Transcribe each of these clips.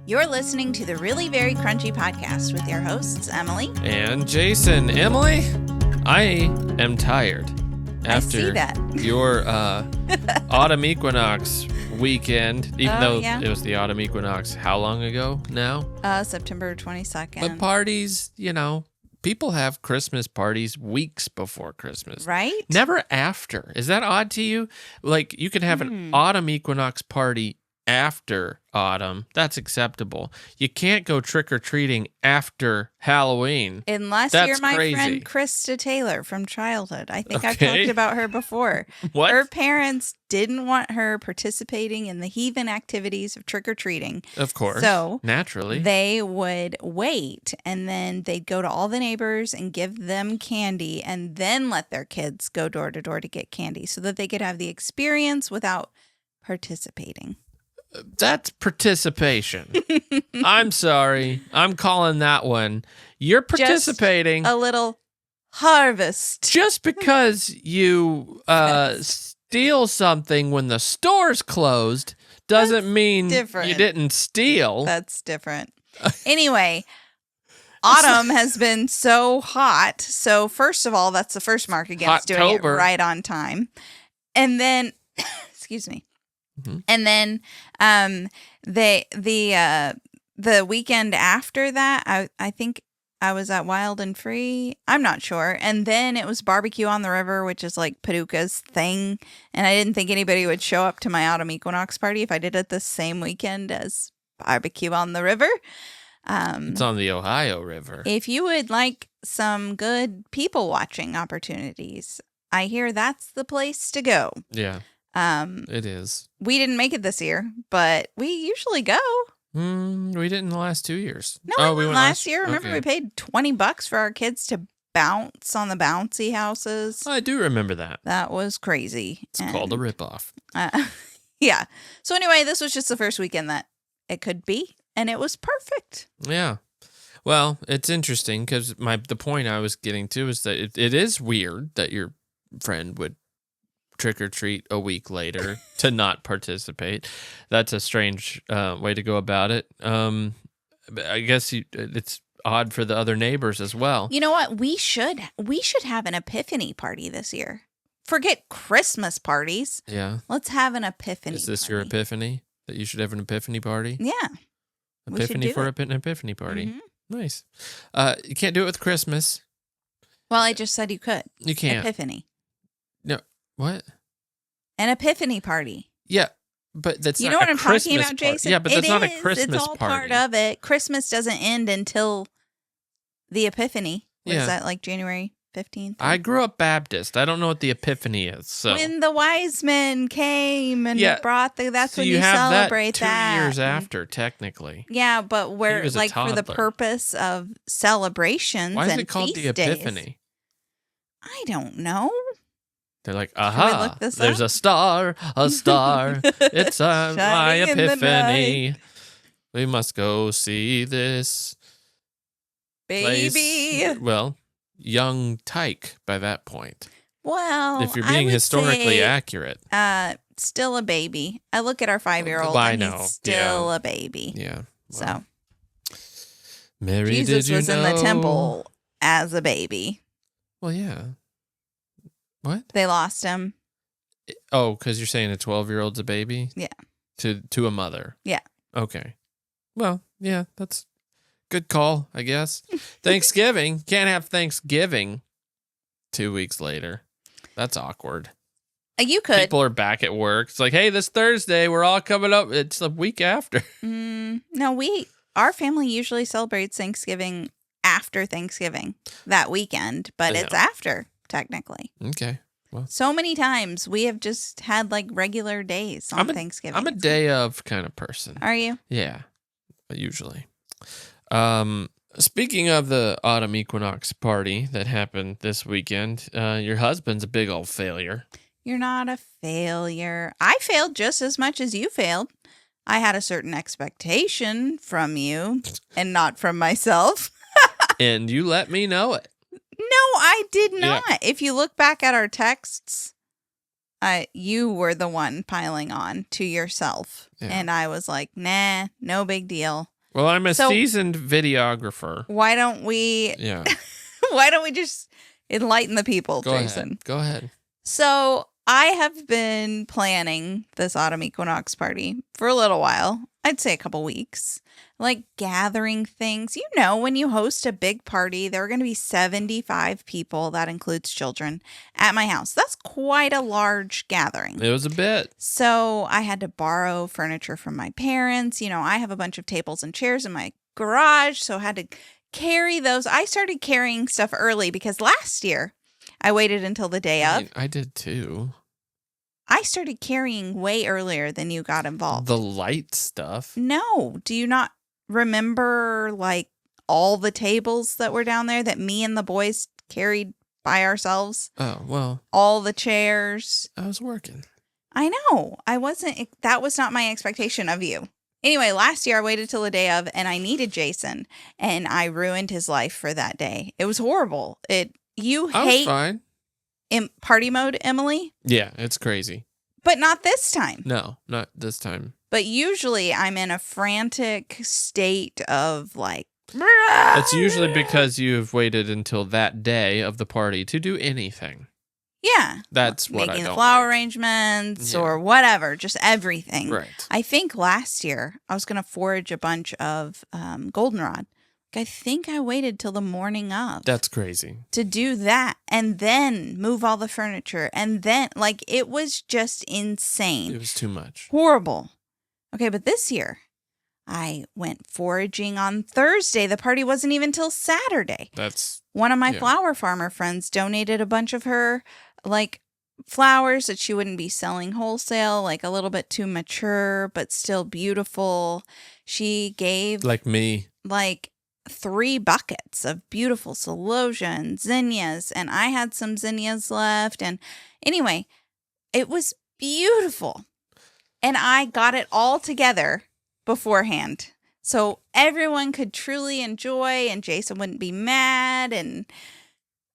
You're listening to the Really Very Crunchy podcast with your hosts, Emily and Jason. Emily, I am tired after your Autumn Equinox weekend, even though it was the Autumn Equinox how long ago now? September 22nd. But parties, people have Christmas parties weeks before Christmas. Right? Never after. Is that odd to you? Like, you can have an Autumn Equinox party after autumn. That's acceptable. You can't go trick-or-treating after Halloween. Unless you're my friend Krista Taylor from childhood. I think I've talked about her before. What? Her parents didn't want her participating in the heathen activities of trick-or-treating. Of course. So naturally, they would wait, and then they'd go to all the neighbors and give them candy, and then let their kids go door to door to get candy so that they could have the experience without participating. That's participation. I'm sorry. I'm calling that one. You're participating. Just a little harvest. Just because you steal something when the store's closed doesn't mean you didn't steal. That's different. Anyway, autumn has been so hot. So first of all, that's the first mark against doing it right on time. And then, excuse me. Mm-hmm. And then the weekend after that, I think I was at Wild and Free. I'm not sure. And then it was Barbecue on the River, which is like Paducah's thing. And I didn't think anybody would show up to my Autumn Equinox party if I did it the same weekend as Barbecue on the River. It's on the Ohio River. If you would like some good people watching opportunities, I hear that's the place to go. Yeah. It is. We didn't make it this year, but we usually go. We didn't in the last 2 years. No, we went last year. Remember, we paid $20 for our kids to bounce on the bouncy houses. I do remember that. That was crazy. It's called a ripoff. Yeah. So anyway, this was just the first weekend that it could be, and it was perfect. Yeah. Well, it's interesting because the point I was getting to is that it is weird that your friend would trick or treat a week later to not participate. That's a strange way to go about it. I guess it's odd for the other neighbors as well. You know what? We should have an epiphany party this year. Forget Christmas parties. Yeah. Let's have an epiphany. Is this party. your epiphany that you should have an epiphany party? Yeah. Epiphany for an epiphany party. Mm-hmm. Nice. You can't do it with Christmas. Well, I just said you could. You can't. Epiphany. No. What? An epiphany party. Yeah, but that's you not know what I'm Christmas talking about, Jason? Yeah, but that's not a Christmas party. It's all part of it. Christmas doesn't end until the Epiphany. Is that like January 15th? I grew up Baptist. I don't know what the Epiphany is. So when the wise men came and brought that's so when you celebrate that. 2 years after, technically. Yeah, but we're like for the purpose of celebrations. Why is and it called the Epiphany? Days, I don't know. They're like, aha, there's a star. It's my epiphany. We must go see this baby. Place. Well, young Tyke by that point. Well, if you're being historically accurate. Still a baby. I look at our 5-year-old and he's still a baby. Yeah. So, Well. Mary, Jesus was in the temple as a baby. Well, yeah. What? They lost him. Oh, because you're saying a 12-year-old's a baby? Yeah. To a mother? Yeah. Okay. Well, yeah, that's good call, I guess. Thanksgiving. Can't have Thanksgiving 2 weeks later. That's awkward. You could. People are back at work. It's like, hey, this Thursday, we're all coming up. It's the week after. No, our family usually celebrates Thanksgiving after Thanksgiving that weekend, but it's after. Technically. Okay. Well, so many times we have just had like regular days on Thanksgiving. I'm a day of kind of person. Are you? Yeah. Usually. Speaking of the Autumn Equinox party that happened this weekend, your husband's a big old failure. You're not a failure. I failed just as much as you failed. I had a certain expectation from you and not from myself. And you let me know it. No, I did not. Yeah. If you look back at our texts, you were the one piling on to yourself. Yeah. And I was like, nah, no big deal. Well, I'm a So- seasoned videographer. Why don't we Yeah. just enlighten the people, Go Jason? ahead. Go ahead. So I have been planning this Autumn Equinox party for a little while. I'd say a couple weeks. Like gathering things. You know, when you host a big party, there are going to be 75 people, that includes children, at my house. That's quite a large gathering. It was a bit. So I had to borrow furniture from my parents. You know, I have a bunch of tables and chairs in my garage, so I had to carry those. I started carrying stuff early because last year I waited until the day of. I did too. I started carrying way earlier than you got involved. The light stuff. No. Do you not remember like all the tables that were down there that me and the boys carried by ourselves? Oh, well. All the chairs. I was working. I know. That was not my expectation of you. Anyway, last year I waited till the day of and I needed Jason and I ruined his life for that day. It was horrible. I was hate fine. party mode, Emily, Yeah, it's crazy. but not this time. No, not this time. But usually I'm in a frantic state of like. It's usually because you've waited until that day of the party to do anything. Yeah. That's what I making don't the flower like. arrangements Yeah. or whatever, just everything. Right. I think last year I was going to forage a bunch of goldenrod. I think I waited till the morning of. That's crazy. To do that and then move all the furniture. And then, like, it was just insane. It was too much. Horrible. Okay, but this year I went foraging on Thursday. The party wasn't even till Saturday. That's One of my yeah. flower farmer friends donated a bunch of her, like, flowers that she wouldn't be selling wholesale, like a little bit too mature, but still beautiful. She gave, like me. like, 3 buckets of beautiful celosia and zinnias, and I had some zinnias left. And anyway, it was beautiful. And I got it all together beforehand. So everyone could truly enjoy and Jason wouldn't be mad. And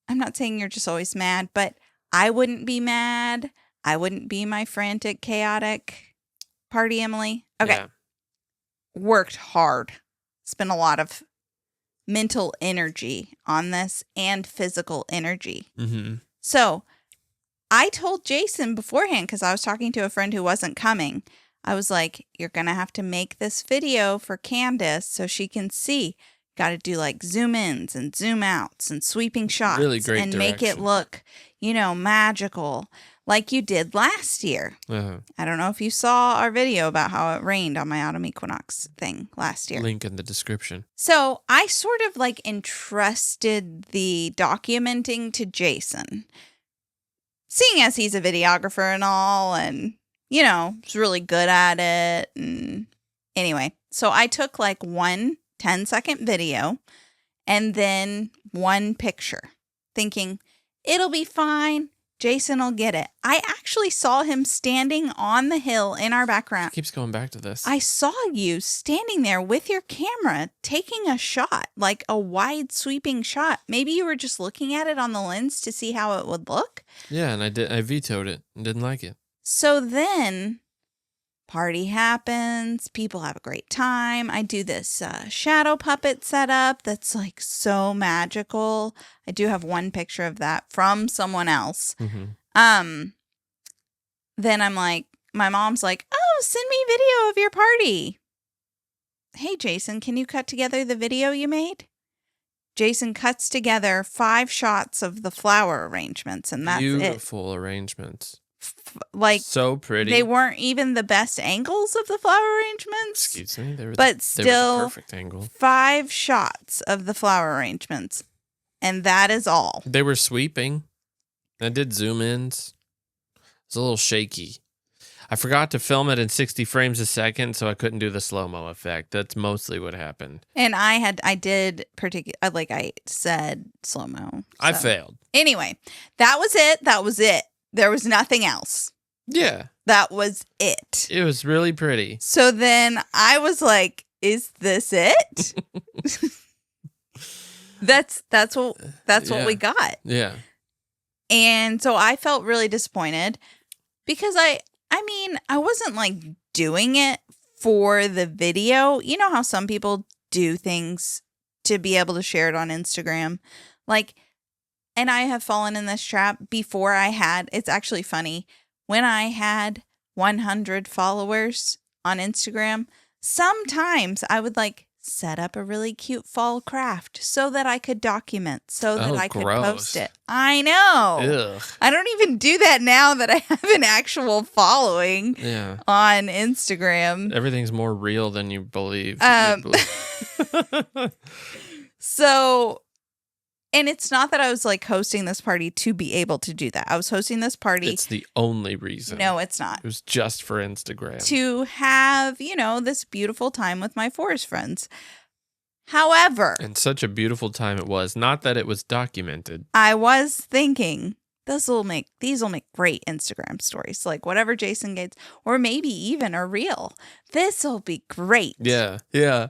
I'm not saying you're just always mad, but I wouldn't be mad. I wouldn't be my frantic, chaotic party, Emily. Okay. Yeah. Worked hard. Spent a lot of mental energy on this and physical energy. Mm-hmm. So I told Jason beforehand, because I was talking to a friend who wasn't coming. I was like, you're going to have to make this video for Candace so she can see. Got to do like zoom ins and zoom outs and sweeping shots. Really great and make it direction. look, magical like you did last year. Uh-huh. I don't know if you saw our video about how it rained on my Autumn Equinox thing last year. Link in the description. So I sort of like entrusted the documenting to Jason, seeing as he's a videographer and all, and, is really good at it. And anyway, so I took like one 10-second video and then one picture, thinking it'll be fine. Jason will get it. I actually saw him standing on the hill in our background. Keeps going back to this. I saw you standing there with your camera taking a shot, like a wide sweeping shot. Maybe you were just looking at it on the lens to see how it would look. Yeah, and I vetoed it and didn't like it. So then party happens. People have a great time. I do this shadow puppet setup that's like so magical. I do have one picture of that from someone else. Mm-hmm. Then I'm like, my mom's like, oh, send me video of your party. Hey, Jason, can you cut together the video you made? Jason cuts together 5 shots of the flower arrangements, and that's Beautiful arrangements. Like, so pretty. they weren't even the best angles of the flower arrangements. Excuse me. They were But the still, perfect angle. 5 shots of the flower arrangements, and that is all. They were sweeping. I did zoom ins. It's a little shaky. I forgot to film it in 60 frames a second, so I couldn't do the slow-mo effect. That's mostly what happened. And I said slow-mo. I so. failed. Anyway, that was it. There was nothing else. Yeah. That was it. It was really pretty. So then I was like, is this it? That's what we got. Yeah. And so I felt really disappointed because I wasn't like doing it for the video. You know how some people do things to be able to share it on Instagram? Like, and I have fallen in this trap before it's actually funny. When I had 100 followers on Instagram, sometimes I would like set up a really cute fall craft so that I could document, so that I could post it. I know. Ugh. I don't even do that now that I have an actual following on Instagram. Everything's more real than you believe. So, and it's not that I was like hosting this party to be able to do that. I was hosting this party. It's the only reason. No, it's not. It was just for Instagram. To have, this beautiful time with my forest friends. However. And such a beautiful time it was. Not that it was documented. I was thinking these will make great Instagram stories. Like whatever Jason gets, or maybe even a reel. This will be great. Yeah. Yeah.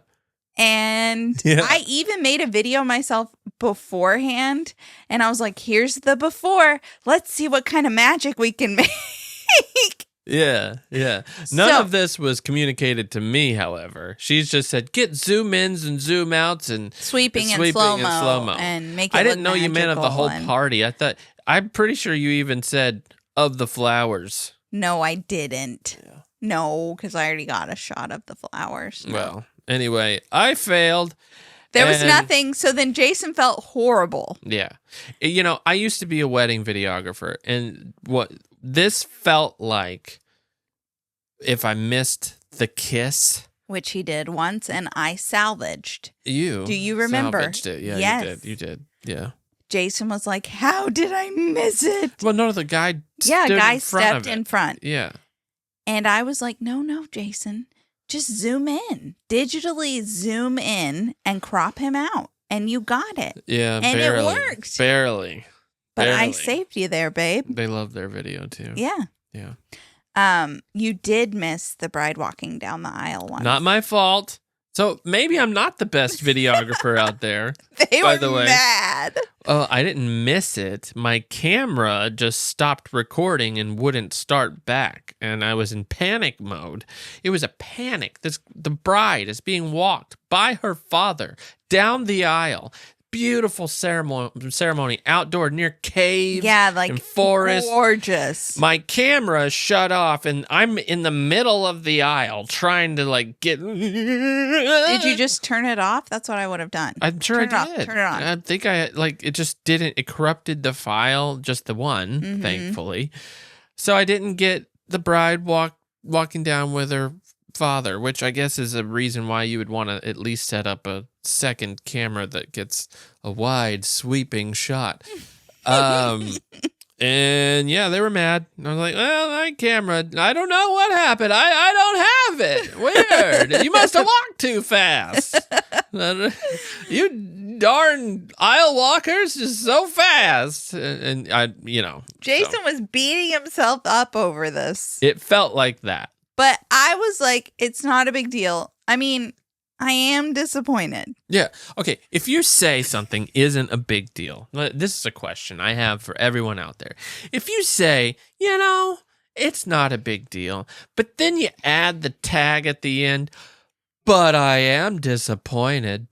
And I even made a video myself beforehand. And I was like, here's the before. Let's see what kind of magic we can make. Yeah, yeah. None of this was communicated to me, however. She's just said, get zoom ins and zoom outs and sweeping and slow-mo. And make it I didn't know magical. You meant of the whole party. I'm pretty sure you even said of the flowers. No, I didn't. Yeah. No, because I already got a shot of the flowers. No. Well, anyway, I failed. There was nothing. So then Jason felt horrible. Yeah. I used to be a wedding videographer. And what this felt like if I missed the kiss. Which he did once, and I salvaged. Do you remember? Salvaged it. Yeah, yes. You did. Yeah. Jason was like, how did I miss it? Well, no, the guy stepped in front. Yeah. And I was like, no, Jason, just zoom in. Digitally zoom in and crop him out. And you got it. Yeah, and barely. It worked. Barely. But I saved you there, babe. They love their video, too. Yeah. Yeah. You did miss the bride walking down the aisle once. Not my fault. So maybe I'm not the best videographer out there. They were mad. Oh, I didn't miss it. My camera just stopped recording and wouldn't start back, and I was in panic mode. It was a panic. The bride is being walked by her father down the aisle. Beautiful ceremony outdoor near caves and forests. Gorgeous. My camera shut off and I'm in the middle of the aisle trying to get. Did you just turn it off? That's what I would have done. I'm sure I did. Turn it on. I think it just didn't. It corrupted the file, just the one, thankfully. So I didn't get the bride walking down with her father, which I guess is a reason why you would want to at least set up a second camera that gets a wide sweeping shot. And yeah, they were mad. I was like, well, my camera, I don't know what happened. I don't have it. Weird. You must have walked too fast. You darn aisle walkers, just so fast. And Jason was beating himself up over this. It felt like that. But I was like, it's not a big deal. I mean, I am disappointed. Yeah. Okay. If you say something isn't a big deal, this is a question I have for everyone out there. If you say, it's not a big deal, but then you add the tag at the end, but I am disappointed.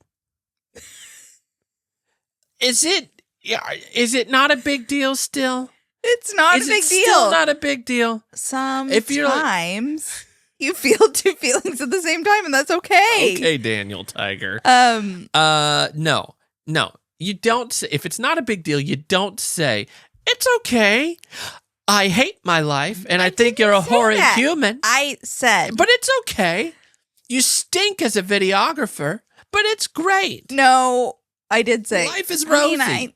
Is it not a big deal still? It's not a big deal. Is it still not a big deal? Sometimes you feel two feelings at the same time, and that's okay. Okay, Daniel Tiger. No. You don't say, if it's not a big deal, you don't say, it's okay. I hate my life, and I think you're a horrid human. I said. But it's okay. You stink as a videographer, but it's great. No, I did say. Life is rosy.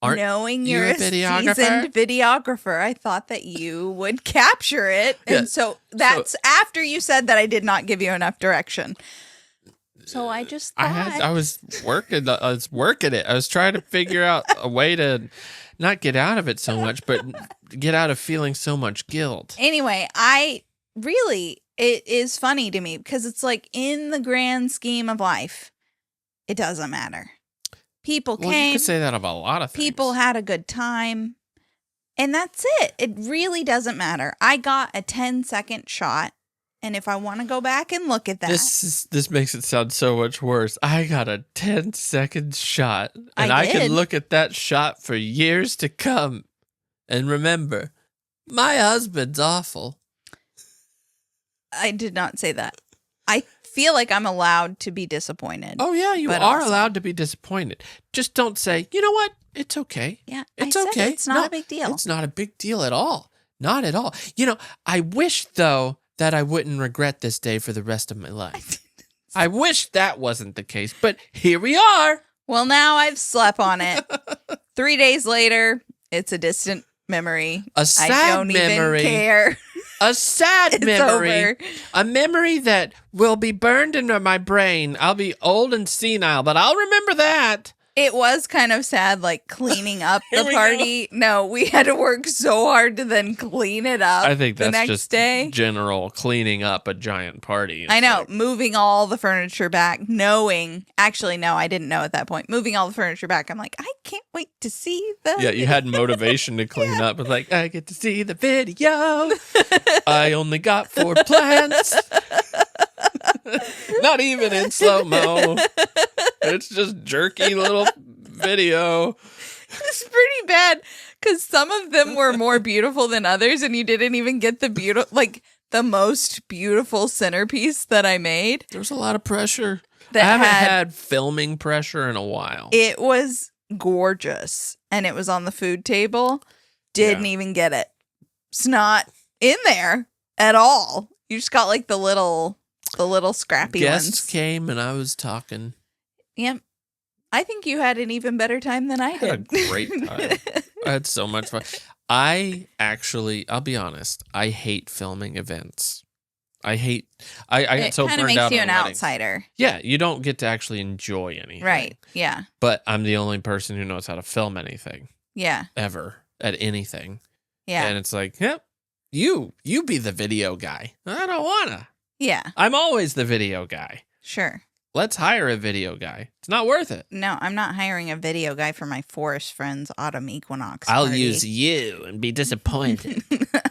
Knowing you're a seasoned videographer, I thought that you would capture it. And so that's after you said that I did not give you enough direction. So I just thought. I was working it. I was trying to figure out a way to not get out of it so much, but get out of feeling so much guilt. Anyway, it is funny to me because it's like in the grand scheme of life, it doesn't matter. People came. You could say that about a lot of things. People had a good time. And that's it. It really doesn't matter. I got a 10-second shot And if I want to go back and look at that. This makes it sound so much worse. I got a 10-second shot, and I did. can look at that shot for years to come. And remember, my husband's awful. I did not say that. I feel like I'm allowed to be disappointed. Oh, yeah, you are allowed to be disappointed. Just don't say, you know what? It's okay. Yeah, it's I said okay. It's not a big deal. It's not a big deal at all. Not at all. You know, I wish, though, that I wouldn't regret this day for the rest of my life. I wish that wasn't the case, but here we are. Well, now I've slept on it. 3 days later, it's a distant memory. A sad I don't memory. even care. A sad It's memory. over. A memory that will be burned into my brain. I'll be old and senile, but I'll remember that. It was kind of sad, like cleaning up Here the we party. No, we had to work so hard to then clean it up. I think the that's next just day. general cleaning up a giant party. It's I know, like- moving all the furniture back, actually, no, I didn't know at that point. Moving all the furniture back, I'm like, I can't wait to see the. Yeah, you had motivation to clean up. It's like, I get to see the video. I only got 4 plants. Not even in slow-mo. It's just jerky little video. It's pretty bad because some of them were more beautiful than others, and you didn't even get the most beautiful centerpiece that I made. There was a lot of pressure. That I haven't had filming pressure in a while. It was gorgeous, and it was on the food table. Didn't even get it. It's not in there at all. You just got like the little scrappy Guests ones. came and I was talking. Yep. I think you had an even better time than I I had did. a great time. I had so much fun. I'll be honest, I hate filming events. I get so kind of burned makes out you on an weddings. outsider. Yeah, you don't get to actually enjoy anything. Right. Yeah. But I'm the only person who knows how to film anything Yeah. ever at anything. Yeah. And it's like, yep, you be the video guy. I don't wanna. Yeah. I'm always the video guy. Sure. Let's hire a video guy. It's not worth it. No, I'm not hiring a video guy for my forest friends Autumn Equinox I'll party. use you and be disappointed.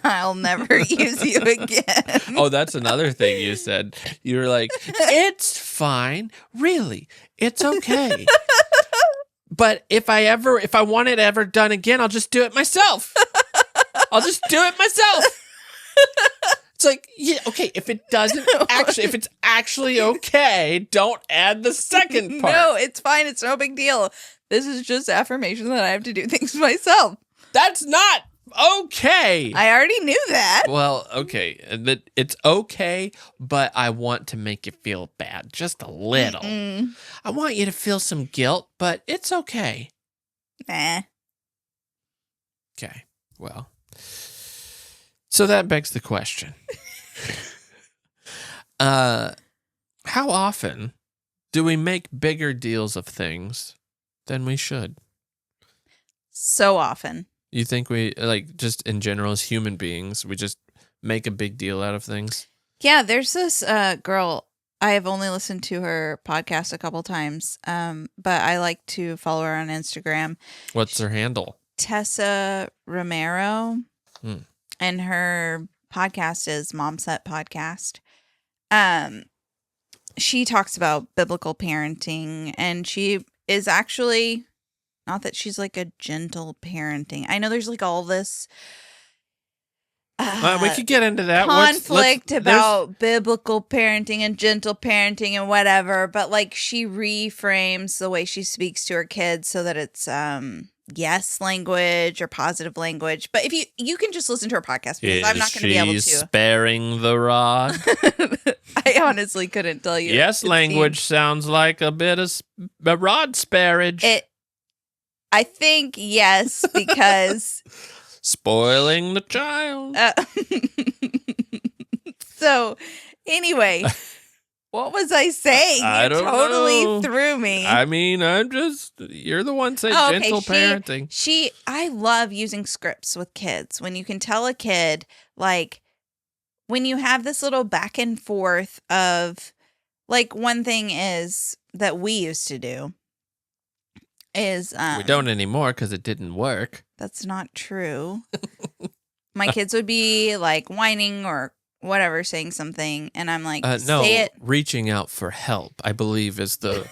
I'll never use you again. Oh, that's another thing you said. You were like, it's fine. Really, it's okay. But if I want it ever done again, I'll just do it myself. I'll just do it myself. It's like, yeah, okay, if it's actually okay, don't add the second part. No, it's fine. It's no big deal. This is just affirmation that I have to do things myself. That's not okay. I already knew that. Well, okay, that it's okay, but I want to make you feel bad just a little. I want you to feel some guilt, but it's okay. Nah. Okay, well, so that begs the question. How often do we make bigger deals of things than we should? So often. You think we, like, just in general as human beings, we just make a big deal out of things? Yeah, there's this girl. I have only listened to her podcast a couple times, but I like to follow her on Instagram. What's her handle? Tessa Romero. Hmm. And her podcast is Mom Set Podcast. She talks about biblical parenting, and she is actually, not that she's like a gentle parenting. I know there's like all this We could get into that. conflict about biblical parenting and gentle parenting and whatever, but like she reframes the way she speaks to her kids so that it's yes language or positive language. But if you can just listen to her podcast, because I'm not going to be able to. Sparing the rod. I honestly couldn't tell you. Yes, It language sounds like a bit of a rod sparage. I think yes, because Spoiling the child. So anyway, what was I saying? I You don't totally know. threw me. I mean, you're the one saying Oh, okay, gentle parenting. I love using scripts with kids. When you can tell a kid, like, when you have this little back and forth of, like, one thing is that we used to do is We don't anymore because it didn't work. that's not true. My kids would be like whining or whatever saying something, and I'm like, No, say it. reaching out for help, I believe, is the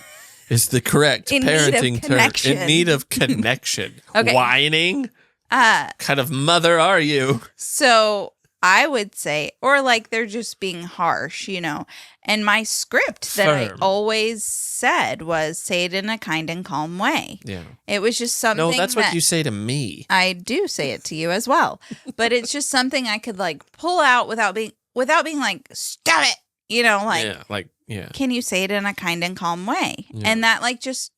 correct In need of parenting term. connection. In need of connection. Okay. Whining? Kind of mother are you? So I would say, or like they're just being harsh, And my script that I Firm. always said was say it in a kind and calm way. Yeah. It was just something. No, that's what you say to me. I do say it to you as well, but it's just something I could like pull out without being like, stop it, Yeah. Can you say it in a kind and calm way? Yeah. And that like just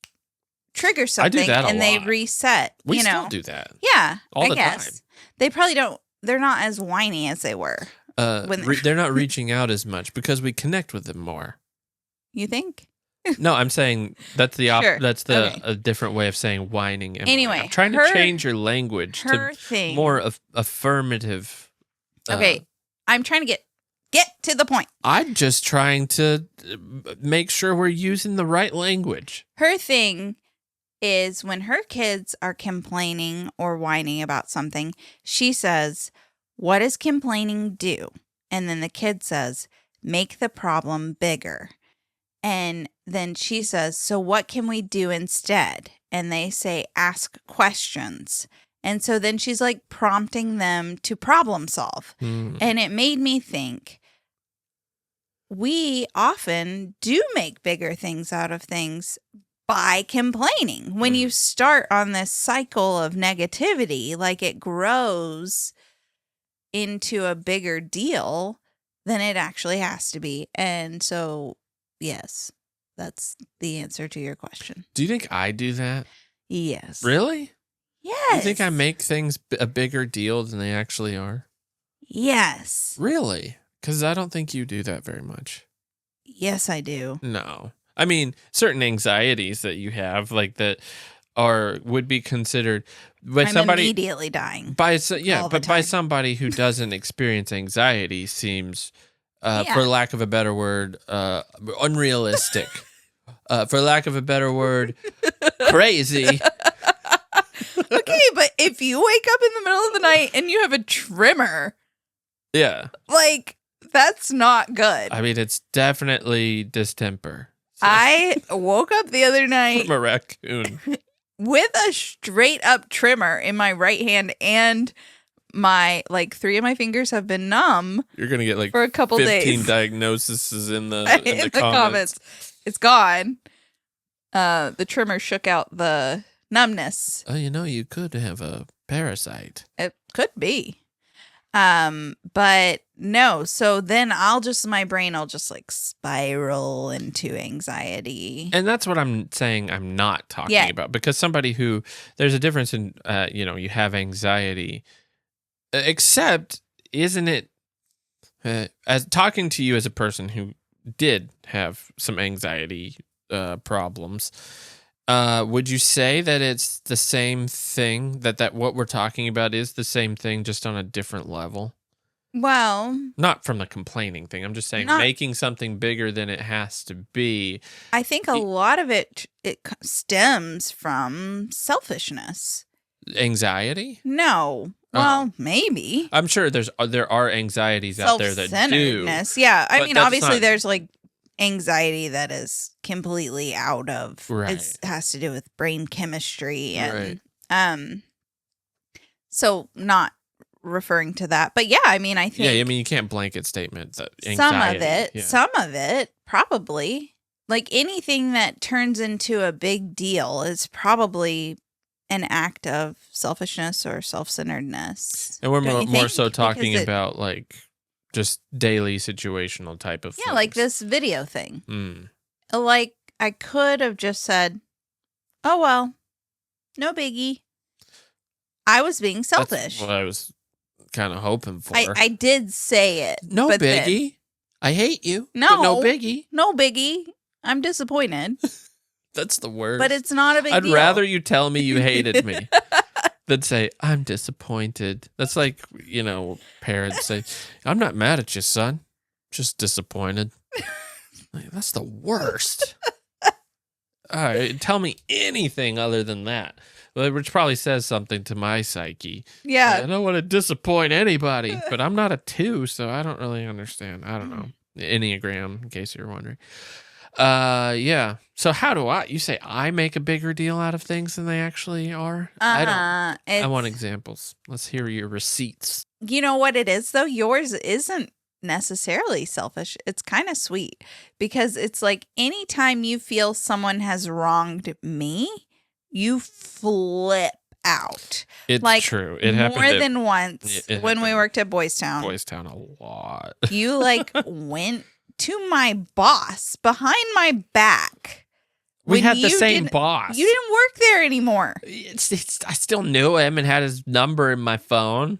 triggers I do something, that a and lot. they reset. We still do that. Yeah, All the I guess. time. They probably don't. They're not as whiny as they were. They're not reaching out as much because we connect with them more. You think? No, I'm saying that's the Sure. a different way of saying whining. And Anyway, I'm trying to change your language to thing. more affirmative. Okay, I'm trying to get to the point. I'm just trying to make sure we're using the right language. Her thing is when her kids are complaining or whining about something, she says, "What does complaining do?" And then the kid says, "Make the problem bigger." And then she says, "So what can we do instead?" And they say, "Ask questions." And so then she's like prompting them to problem solve. And it made me think, we often do make bigger things out of things by complaining. When you start on this cycle of negativity, like it grows into a bigger deal than it actually has to be. And so, yes, that's the answer to your question. Do you think I do that? Yes. Really? Yes. You think I make things a bigger deal than they actually are? Yes. Really? Because I don't think you do that very much. Yes, I do. No. I mean, certain anxieties that you have, like that would be considered by I'm somebody immediately dying. by time. somebody who doesn't experience anxiety seems, for lack of a better word, unrealistic. For lack of a better word, crazy. Okay, but if you wake up in the middle of the night and you have a tremor, Yeah. like, that's not good. I mean, it's definitely distemper. So. I woke up the other night From a raccoon. with a straight up tremor in my right hand, and my, like, 3 of my fingers have been numb. You're going to get like for a couple 15 days. diagnoses in the comments. It's gone. The tremor shook out the numbness. Oh, you could have a parasite. It could be. But no, so then my brain will just like spiral into anxiety. And that's what I'm saying I'm not talking about, because there's a difference in, you have anxiety, except, isn't it, as talking to you as a person who did have some anxiety problems, would you say that it's the same thing, that what we're talking about is the same thing, just on a different level? Well, not from the complaining thing. I'm just saying making something bigger than it has to be. I think a lot of it stems from selfishness. Anxiety? No. Well, maybe. I'm sure there are anxieties out there that do. Self-centeredness. Yeah. I mean, obviously there's like anxiety that is completely out of, it has to do with brain chemistry and so not referring to that, but I mean, I think you can't blanket statement that anxiety, some of it probably, like anything that turns into a big deal is probably an act of selfishness or self-centeredness. And we're more so talking about like just daily situational type of things. Like this video thing. Like I could have just said, "Oh well, no biggie." I was being selfish. That's what I was kind of hoping for. I did say it. No biggie. I hate you. No, but no biggie. No biggie. I'm disappointed. That's the worst. But it's not a big deal. I'd rather you tell me you hated me than say, I'm disappointed. That's like, parents say, I'm not mad at you, son. Just disappointed. Like, that's the worst. All right, tell me anything other than that. Which probably says something to my psyche. Yeah. I don't want to disappoint anybody, but I'm not a 2, so I don't really understand. I don't know. Enneagram, in case you're wondering. Yeah. So how do you say I make a bigger deal out of things than they actually are? I don't. I want examples. Let's hear your receipts. You know what it is, though? Yours isn't necessarily selfish. It's kind of sweet because it's like anytime you feel someone has wronged me, you flip out. It's like, true. It happened more than once when we worked at Boys Town. Boys Town a lot. You like went to my boss behind my back. We had the same boss. You didn't work there anymore. I still knew him and had his number in my phone.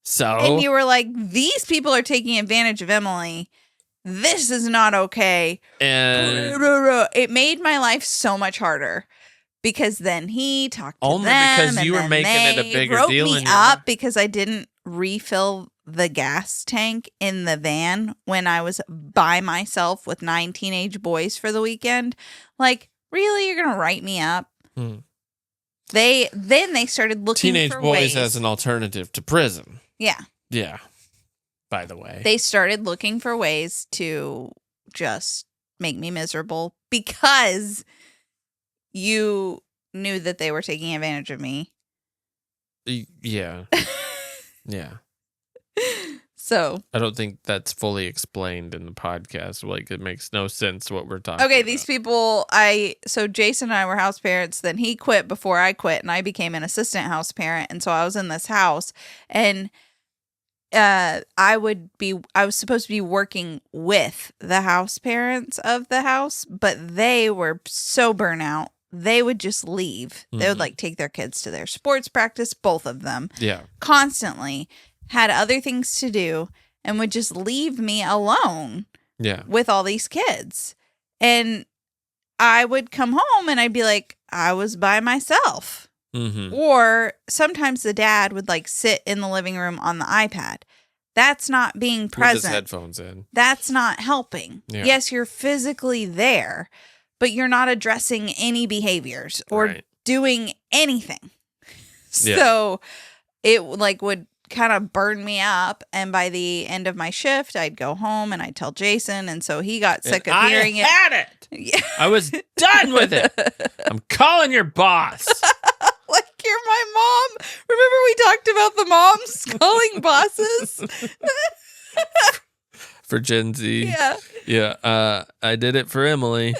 So, and you were like, these people are taking advantage of Emily. This is not okay. And it made my life so much harder because then he talked to only them because you were making it a bigger wrote deal. Me up because I didn't refill the gas tank in the van when I was by myself with 9 teenage boys for the weekend. Like, really, you're gonna write me up? They started looking teenage for boys ways. as an alternative to prison. Yeah. Yeah. By the way, they started looking for ways to just make me miserable because you knew that they were taking advantage of me. Yeah. Yeah. So I don't think that's fully explained in the podcast. Like, it makes no sense what we're talking about. Okay, these people, so Jason and I were house parents, then he quit before I quit, and I became an assistant house parent, and so I was in this house, and I was supposed to be working with the house parents of the house, but they were so burnt out, they would just leave. They would like take their kids to their sports practice, both of them. Yeah. Constantly. Had other things to do and would just leave me alone with all these kids. And I would come home and I'd be like, I was by myself. Mm-hmm. Or sometimes the dad would like sit in the living room on the iPad. That's not being present. With his headphones in. That's not helping. Yeah. Yes, you're physically there, but you're not addressing any behaviors or doing anything. Yeah. So it like would kind of burned me up, and by the end of my shift I'd go home and I'd tell Jason, and so he got sick of hearing it. I had it. Yeah. I was done with it. I'm calling your boss. Like, you're my mom. Remember we talked about the moms calling bosses? For Gen Z. Yeah. Yeah. I did it for Emily.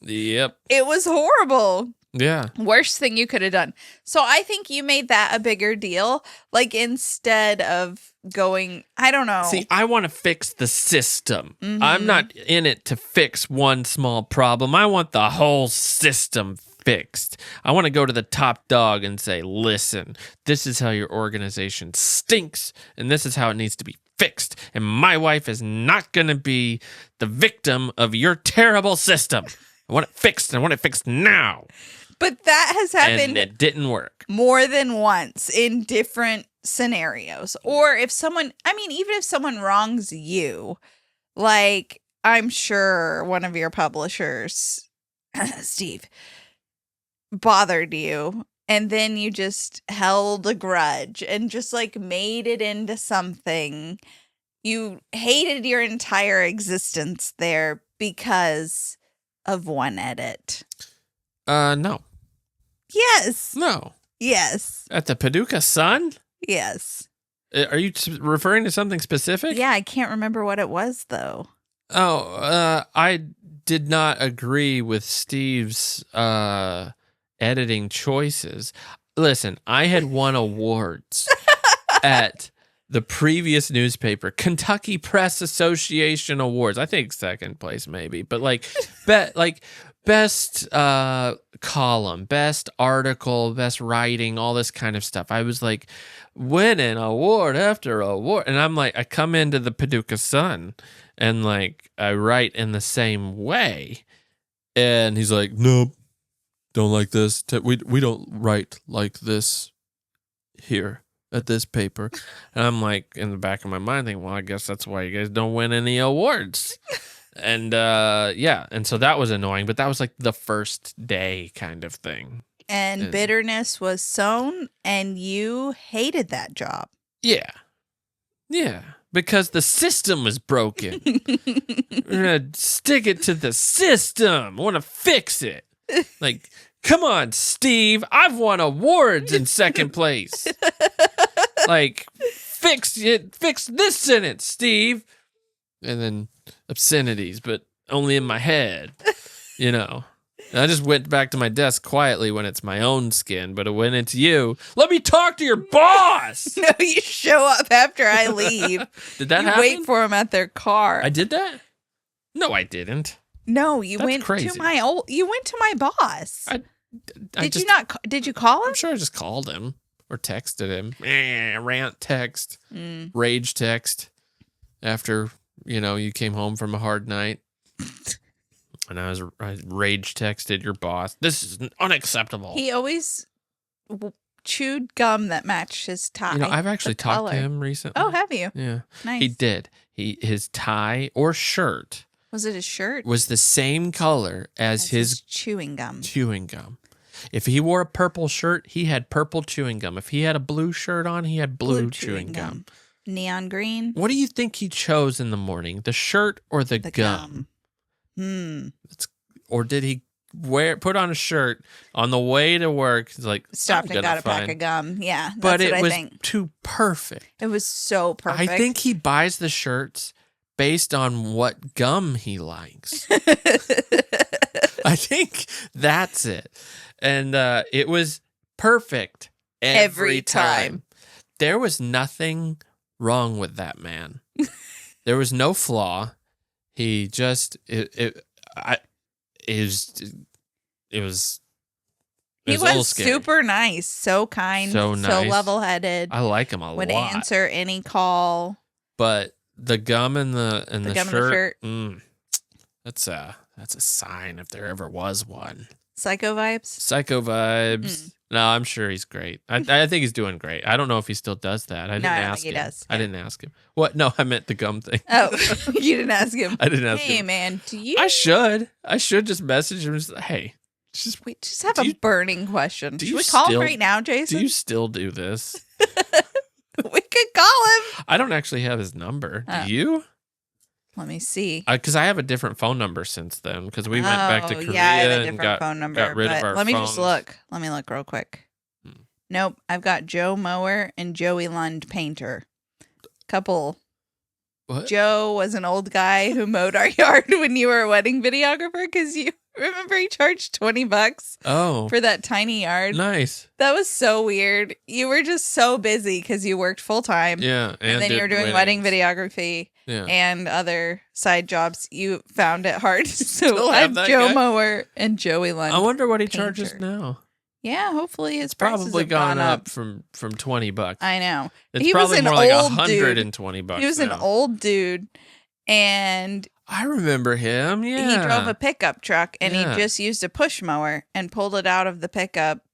Yep. It was horrible. Yeah. Worst thing you could have done. So I think you made that a bigger deal. Like, instead of going, I don't know. See, I want to fix the system. Mm-hmm. I'm not in it to fix one small problem. I want the whole system fixed. I want to go to the top dog and say, listen, this is how your organization stinks, and this is how it needs to be fixed. And my wife is not going to be the victim of your terrible system. I want it fixed, and I want it fixed now. But that has happened. And it didn't work. More than once in different scenarios. Or if someone, even if someone wrongs you, like, I'm sure one of your publishers, Steve, bothered you, and then you just held a grudge and just like made it into something. You hated your entire existence there because of one edit. No. Yes. No. Yes. At the Paducah Sun? Yes. Are you referring to something specific? Yeah, I can't remember what it was, though. Oh, I did not agree with Steve's editing choices. Listen, I had won awards at the previous newspaper, Kentucky Press Association Awards. I think second place maybe, but like best column, best article, best writing, all this kind of stuff. I was like winning award after award, and I'm like, I come into the Paducah Sun and like I write in the same way, and he's like, nope, don't like this. We don't write like this here at this paper. And I'm like, in the back of my mind thinking, well, I guess that's why you guys don't win any awards. And and so that was annoying, but that was like the first day kind of thing. And bitterness was sown, and you hated that job. Yeah. Yeah. Because the system was broken. We're going to stick it to the system. I want to fix it. Like, come on, Steve. I've won awards in second place. Like, fix it. Fix this sentence, Steve. And then obscenities, but only in my head, you know. And I just went back to my desk quietly when it's my own skin, but when it's you, let me talk to your boss. No, you show up after I leave. Did that you happen? wait for him at their car. I did that? No, I didn't. No, you That's went crazy. to my boss. Did you call him? I'm sure I just called him or texted him. Rant text, rage text after, you came home from a hard night. And I rage texted your boss. This is unacceptable. He always chewed gum that matched his tie. I've actually talked to him recently. Oh, have you? Yeah. Nice. He did. His tie or shirt. Was it his shirt? Was the same color as his chewing gum. Chewing gum. If he wore a purple shirt, he had purple chewing gum. If he had a blue shirt on, he had blue chewing gum. Neon green. What do you think he chose in the morning? The shirt or the gum? Or did he put on a shirt on the way to work? He's like, stopped and got a pack of gum. Yeah, that's but what it was I think. too perfect. It was so perfect. I think he buys the shirts based on what gum he likes. I think that's it. And it was perfect every time. There was nothing wrong with that man. There was no flaw. He just he was super nice, so kind, so level-headed. I like him a lot. Would answer any call. But the gum and the shirt, that's a sign if there ever was one. Psycho vibes. Psycho vibes. No, I'm sure he's great. I think he's doing great. I don't know if he still does that. I didn't ask him. He does. I didn't ask him. What? No, I meant the gum thing. Oh, you didn't ask him. I didn't ask him. Hey, man, do you? I should just message him. Just, hey, we just have a burning question. Should we call him right now, Jason? Do you still do this? We could call him. I don't actually have his number. Do you? Let me see. Because I have a different phone number since then. Because we went back to Korea I have a and different phone number. got rid of our Let me phones. just look. Let me look real quick. Nope. I've got Joe Mower and Joey Lund Painter. Couple. What? Joe was an old guy who mowed our yard when you were a wedding videographer because you remember he charged $20 for that tiny yard. Nice. That was so weird. You were just so busy because you worked full time. Yeah. And then you were doing wedding videography and other side jobs. You found it hard. So I have Joe Mower and Joey Lund. I wonder what he Painter. charges now. Yeah, hopefully his prices probably have gone up from $20. I know. It's he probably was an more like old $120. He was an old dude, and I remember him. Yeah, he drove a pickup truck, and he just used a push mower and pulled it out of the pickup.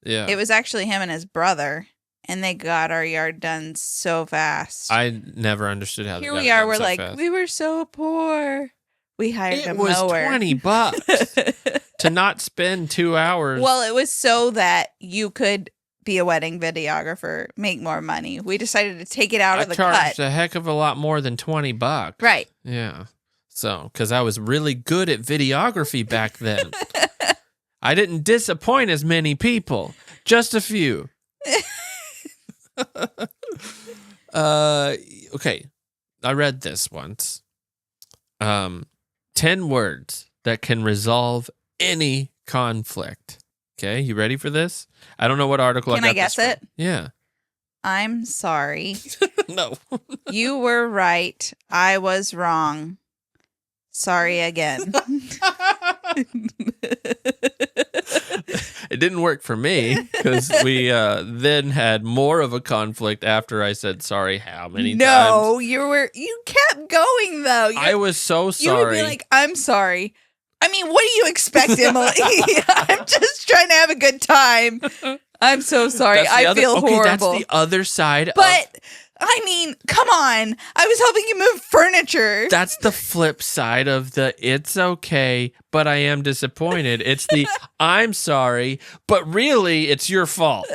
Yeah, it was actually him and his brother, and they got our yard done so fast. I never understood how. Here we are. We're like, we were so poor. We hired a mower. It was $20 to not spend 2 hours. Well, it was so that you could be a wedding videographer, make more money. We decided to take it out of the cut. I charged a heck of a lot more than $20. Right. Yeah. So, because I was really good at videography back then. I didn't disappoint as many people. Just a few. Okay. I read this once. 10 words that can resolve any conflict. Okay, you ready for this? I don't know what article I got. Can I guess it? Yeah. I'm sorry. No. You were right. I was wrong. Sorry again. It didn't work for me because we then had more of a conflict after I said sorry how many times. No, you kept going though. I was so sorry. You would be like, I'm sorry. I mean, what do you expect, Emily? I'm just trying to have a good time. I'm so sorry. I feel horrible. That's the other side. But I mean, come on. I was helping you move furniture. That's the flip side of the it's okay, but I am disappointed. It's the I'm sorry, but really it's your fault.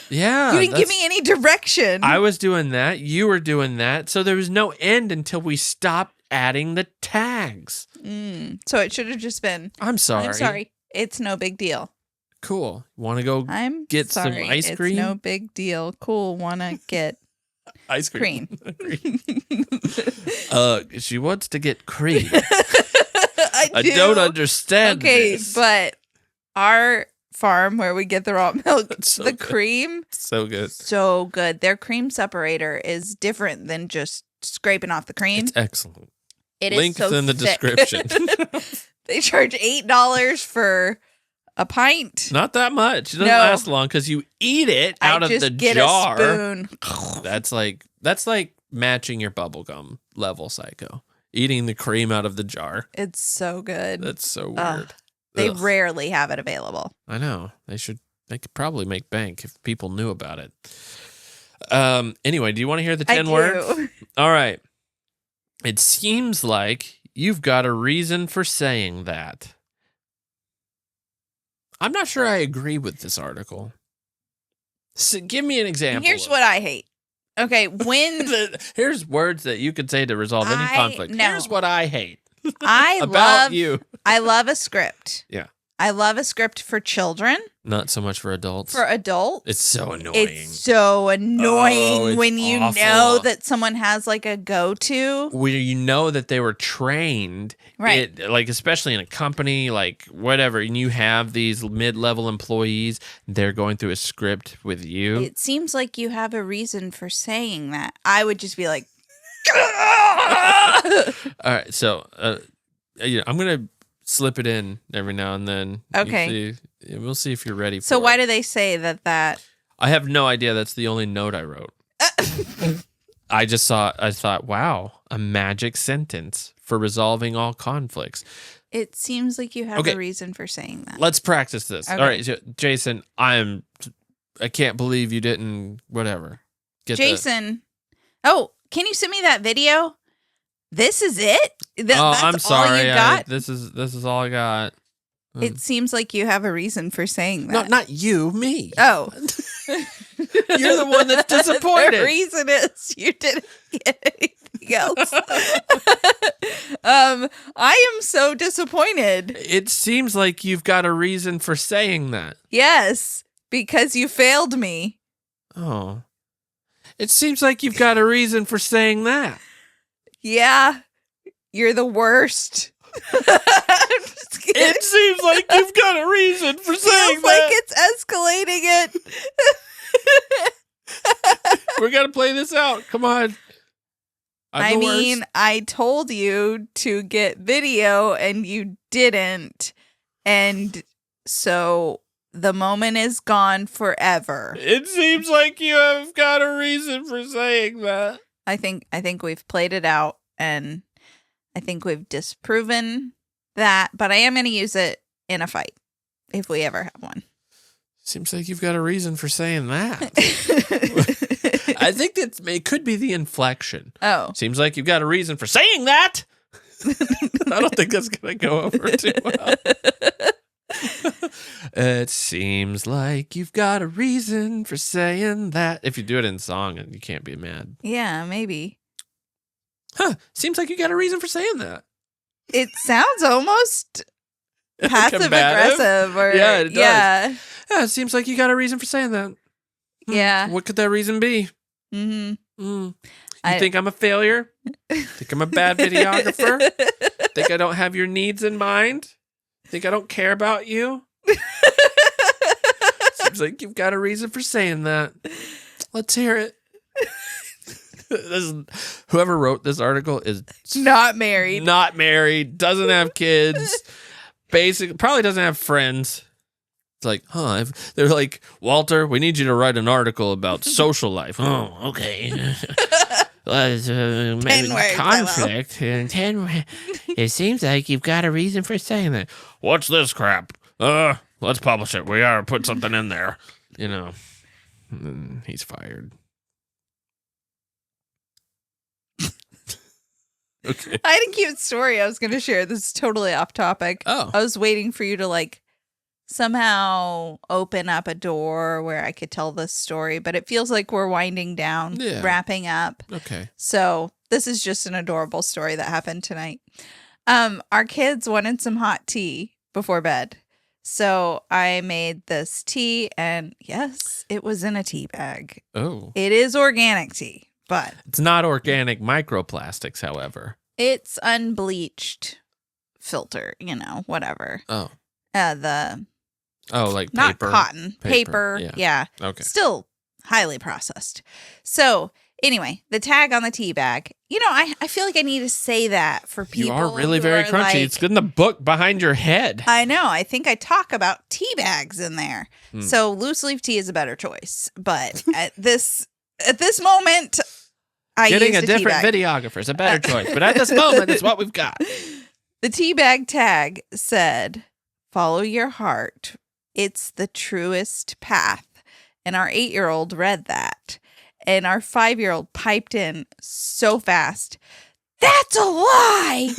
Yeah. You didn't give me any direction. I was doing that. You were doing that. So there was no end until we stopped adding the tags. So it should have just been, I'm sorry. I'm sorry. It's no big deal. Cool. Want to go get some ice cream? It's no big deal. Cool. Want to get ice cream. Cream. She wants to get cream. I don't understand this. But our farm where we get the raw milk, So the good. cream, So good. so good. Their cream separator is different than just scraping off the cream. It's excellent. It Link is so in the thick. description. They charge $8 for a pint. Not that much. It doesn't No. last long because you eat it out I of just the get jar. a spoon. That's like matching your bubblegum level, Psycho. Eating the cream out of the jar. It's so good. That's so Ugh. weird. They Ugh. rarely have it available. I know. They could probably make bank if people knew about it. Anyway, do you want to hear the 10 words? All right. It seems like you've got a reason for saying that. I'm not sure I agree with this article. So give me an example. Here's what I hate. Okay, when Here's words that you could say to resolve any conflict. no. Here's what I hate I about you. I love a script. Yeah. I love a script for children, Not so much for adults. for adults. It's so annoying. It's so annoying it's when you awful. know that someone has like a go-to. Where you know that they were trained, Right. like especially in a company, like whatever, and you have these mid-level employees, they're going through a script with you. It seems like you have a reason for saying that. I would just be like, All right, so I'm gonna slip it in every now and then. Okay. We'll see if you're ready for so it. why do they say that? I have no idea. That's the only note I wrote. I thought, wow, a magic sentence for resolving all conflicts. It seems like you have Okay. a reason for saying that. Let's practice this. Okay. All right, so, Jason, I can't believe you didn't, whatever. Jason, can you send me that video? This is it? That's I'm sorry. all you got? This is all I got. It seems like you have a reason for saying No, that. not you, me. Oh. You're the one that's disappointed. The reason is you didn't get anything else. I am so disappointed. It seems like you've got a reason for saying that. Yes, because you failed me. Oh. It seems like you've got a reason for saying that. Yeah, you're the worst. I'm just kidding. It seems like you've got a reason for saying Feels like that. it's escalating it. We're going to play this out. Come on. I mean, I told you to get video and you didn't. And so the moment is gone forever. It seems like you have got a reason for saying that. I think we've played it out and I think we've disproven that, but I am going to use it in a fight if we ever have one. Seems like you've got a reason for saying that. I think it could be the inflection. Oh. Seems like you've got a reason for saying that. I don't think that's going to go over too well. It seems like you've got a reason for saying that. If you do it in song, you can't be mad. Yeah, maybe. Huh. Seems like you got a reason for saying that. It sounds almost passive Combative? aggressive or Yeah, it does. Yeah. Yeah, it seems like you got a reason for saying that. Yeah. What could that reason be? Mhm. You think I'm a failure? Think I'm a bad videographer? Think I don't have your needs in mind? Think I don't care about you? Seems like you've got a reason for saying that. Let's hear it. Whoever wrote this article is Not married. not married, doesn't have kids, probably doesn't have friends. It's like, they're like, Walter, we need you to write an article about social life. Oh, okay. Maybe words, conflict. 10 It seems like you've got a reason for saying that. What's this crap? Let's publish it. We gotta put something in there. And he's fired. Okay. I had a cute story I was going to share. This is totally off topic. Oh. I was waiting for you to like somehow open up a door where I could tell this story, but it feels like we're winding down, wrapping up. Okay. So this is just an adorable story that happened tonight. Our kids wanted some hot tea before bed. So I made this tea, and yes, it was in a tea bag. Oh. It is organic tea, but It's not organic microplastics, however. it's unbleached filter, whatever. Oh. Not Like paper. cotton, paper. Yeah. Okay. Still highly processed. So anyway, the tag on the tea bag, I feel like I need to say that for people. You are really who very are crunchy. like- It's good in the book behind your head. I know. I think I talk about tea bags in there. So loose leaf tea is a better choice. But at this moment, I Getting used a different tea bag. videographer is a better choice. But at this moment, it's what we've got. The tea bag tag said, "Follow your heart. It's the truest path." And our 8-year-old read that. And our 5-year-old piped in so fast, "That's a lie!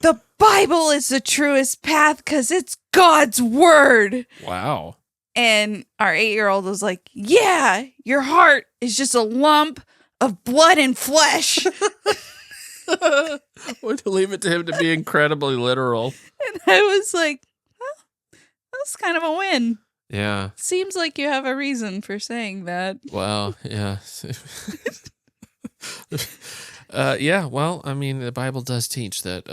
The Bible is the truest path because it's God's word." Wow. And our 8-year-old was like, "Yeah, your heart is just a lump of blood and flesh." We'll leave it to him to be incredibly literal. And I was like, "Well, that's kind of a win. Yeah. Seems like you have a reason for saying that." Well, yeah. Yeah, well, I mean, the Bible does teach that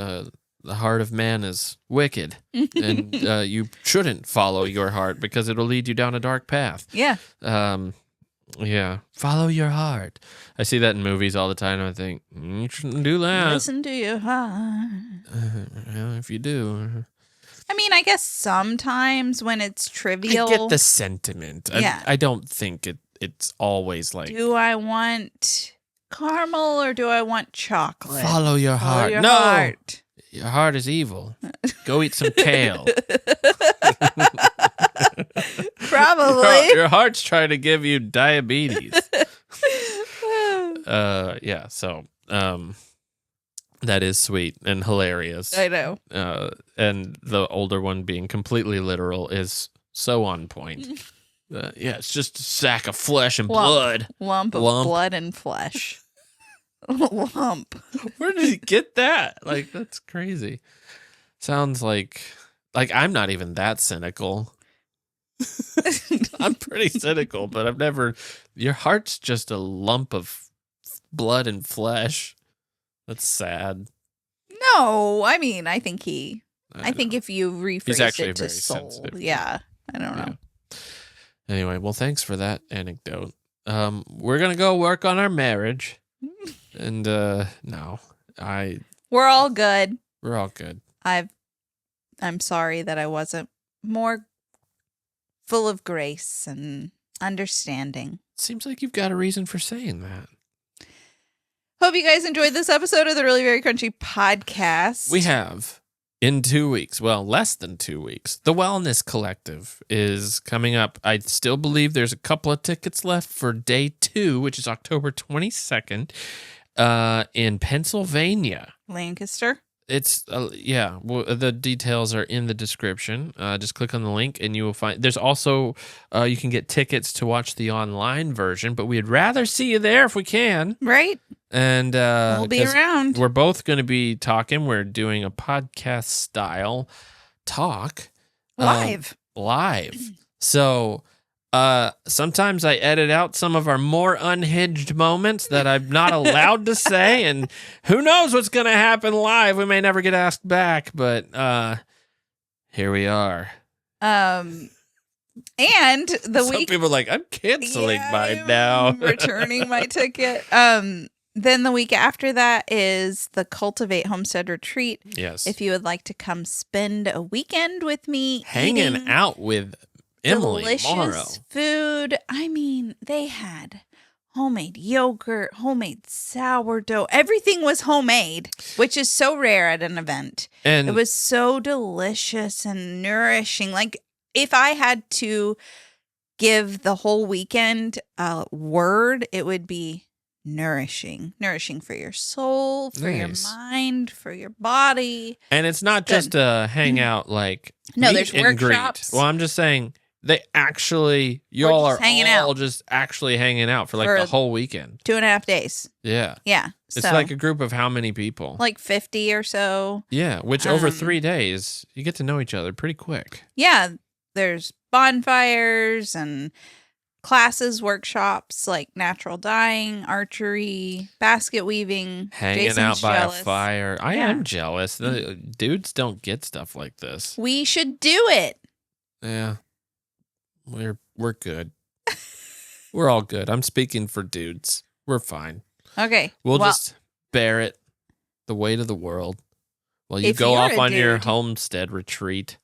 the heart of man is wicked, and you shouldn't follow your heart because it'll lead you down a dark path. Yeah. Yeah, follow your heart. I see that in movies all the time, and I think, you shouldn't do that. Listen to your heart. Well, if you do... I mean, I guess sometimes when it's trivial. I get the sentiment. Yeah. I don't think it's always like... Do I want caramel or do I want chocolate? Follow your Follow heart. your No! heart. Your heart is evil. Go eat some kale. Probably. Your heart's trying to give you diabetes. Yeah, so that is sweet and hilarious. I know. And the older one being completely literal is so on point. Yeah, it's just a sack of flesh and blood. Lump of blood and flesh. Lump. Where did he get that? Like, that's crazy. Sounds like I'm not even that cynical. I'm pretty cynical, but I've never... Your heart's just a lump of blood and flesh. That's sad. No, I mean, I think I think know. if you He's rephrase actually it to very soul. sensitive. Yeah, I don't know. Yeah. Anyway, well, thanks for that anecdote. We're going to go work on our marriage. And, no, We're all good. we're all good. I'm sorry that I wasn't more full of grace and understanding. Seems like you've got a reason for saying that. Hope you guys enjoyed this episode of the Really Very Crunchy podcast. We have, in 2 weeks, well, less than 2 weeks, the Wellness Collective is coming up. I still believe there's a couple of tickets left for day 2, which is October 22nd, in Pennsylvania. Lancaster. It's, yeah, well, the details are in the description. Just click on the link and you will find, there's also, you can get tickets to watch the online version, but we'd rather see you there if we can. Right? And We'll be 'cause around. We're both going to be talking. We're doing a podcast style talk Live. So sometimes I edit out some of our more unhinged moments that I'm not allowed to say, and who knows what's going to happen live. We may never get asked back, but here we are. And the Some week people are like, I'm canceling mine now. I'm returning my ticket. Then the week after that is the Cultivate Homestead Retreat. Yes. If you would like to come spend a weekend with me, Hanging eating out with Emily delicious Morrow. food. I mean, they had homemade yogurt, homemade sourdough. Everything was homemade, which is so rare at an event. And It was so delicious and nourishing. Like, if I had to give the whole weekend a word, it would be nourishing for your soul, for your Nice. mind, for your body. And it's not just a hangout like No, meet there's and greet. workshops. Well, I'm just saying they actually, We're y'all just are hanging all out. just actually hanging out for like For the whole weekend. 2.5 days. Yeah. Yeah. It's So, like a group of how many people? like 50 or so. Yeah, which over 3 Um, days, you get to know each other pretty quick. Yeah. There's bonfires and classes, workshops like natural dyeing, archery, basket weaving. Hanging Jason's out by jealous. a fire. I Yeah. am jealous. The dudes don't get stuff like this. We should do it. Yeah. We're good. We're all good. I'm speaking for dudes. We're fine. Okay. We'll well, just bear it, the weight of the world, while you If go you're off a on your dude, homestead retreat,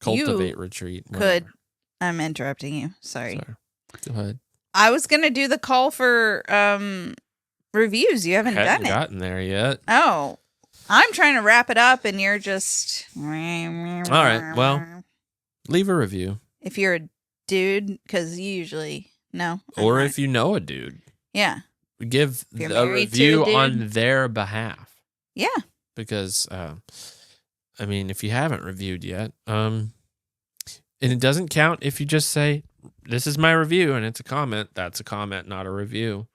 cultivate retreat. could. whatever. I'm interrupting you. Sorry. Sorry. Go ahead. I was going to do the call for reviews. You haven't Hadn't done it. gotten there yet. Oh. I'm trying to wrap it up and you're just. All right, well. Leave a review. If you're a dude, because you usually. No. I'm Or not. if you know a dude, Yeah. give If you're a married to a review dude. on their behalf. Yeah. Because, I mean, if you haven't reviewed yet, and it doesn't count if you just say, this is my review, and it's a comment. That's a comment, not a review.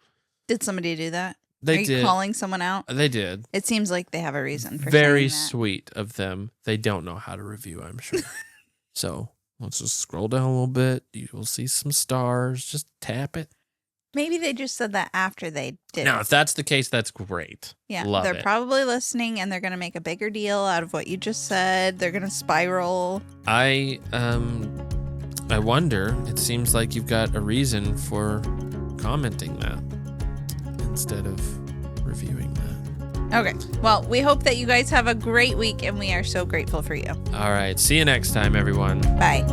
Did somebody do that? They Are you did. calling someone out? They did. It seems like they have a reason for Very saying that. sweet of them. They don't know how to review, I'm sure. So let's just scroll down a little bit. You will see some stars. Just tap it. Maybe they just said that after they did Now, it. if that's the case, that's great. Yeah, Love they're it. probably listening and they're going to make a bigger deal out of what you just said. They're going to spiral. I wonder, it seems like you've got a reason for commenting that instead of reviewing that. Okay. Well, we hope that you guys have a great week and we are so grateful for you. All right. See you next time, everyone. Bye.